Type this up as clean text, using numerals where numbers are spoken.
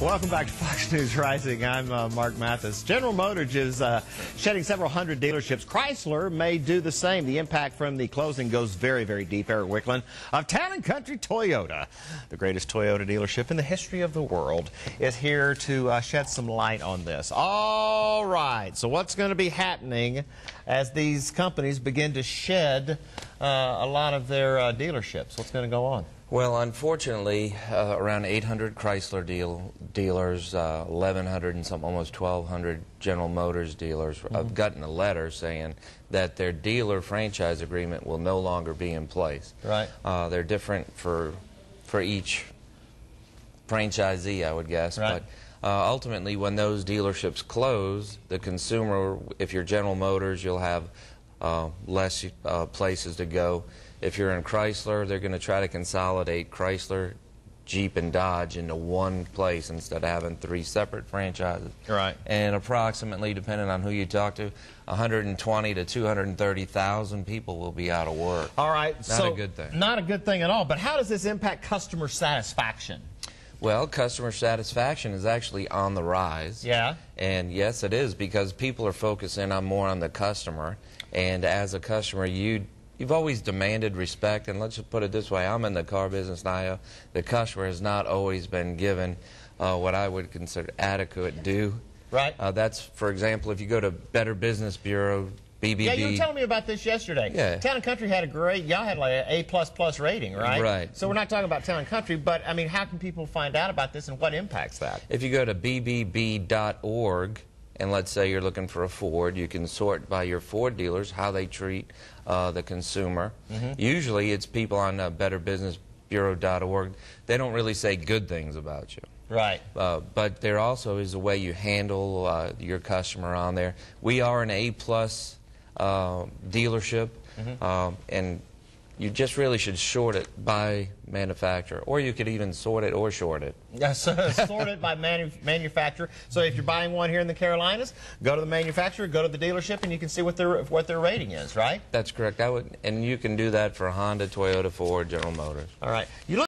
Welcome back to Fox News Rising. I'm Mark Mathis. General Motors is shedding several hundred dealerships. Chrysler may do the same. The impact from the closing goes very, very deep. Erick Wicklund of Town & Country Toyota, the greatest Toyota dealership in the history of the world, is here to shed some light on this. All right, so what's going to be happening as these companies begin to shed a lot of their dealerships? What's going to go on? Well, unfortunately, around 800 Chrysler dealers, 1,100 and some, almost 1,200 General Motors dealers have gotten a letter saying that their dealer franchise agreement will no longer be in place. Right. They're different for each franchisee, I would guess. Right. But ultimately, when those dealerships close, the consumer, if you're General Motors, you'll have less places to go. If you're in Chrysler, they're going to try to consolidate Chrysler, Jeep, and Dodge into one place instead of having three separate franchises. Right. And approximately, depending on who you talk to, 120 to 230,000 people will be out of work. All right. Not a good thing. Not a good thing at all. But how does this impact customer satisfaction? Well, customer satisfaction is actually on the rise. Yeah. And yes, it is, because people are focusing more on the customer. And as a customer, you've always demanded respect, and let's just put it this way, I'm in the car business now. The customer has not always been given what I would consider adequate due. Right. That's, for example, if you go to Better Business Bureau, BBB. Yeah, you were telling me about this yesterday. Yeah. Town & Country had a great, y'all had like an A++ rating, right? Right. So we're not talking about Town & Country, but I mean, how can people find out about this and what impacts that? If you go to bbb.org, and let's say you're looking for a Ford, you can sort by your Ford dealers how they treat the consumer. Usually it's people on betterbusinessbureau.org. They don't really say good things about you. Right. But there also is a way you handle your customer on there. We are an A+ dealership, and you just really should sort it by manufacturer, or you could even sort it or short it. Yeah, sort it by manufacturer. So if you're buying one here in the Carolinas, go to the manufacturer, go to the dealership, and you can see what their rating is, right? That's correct. And you can do that for Honda, Toyota, Ford, General Motors. All right.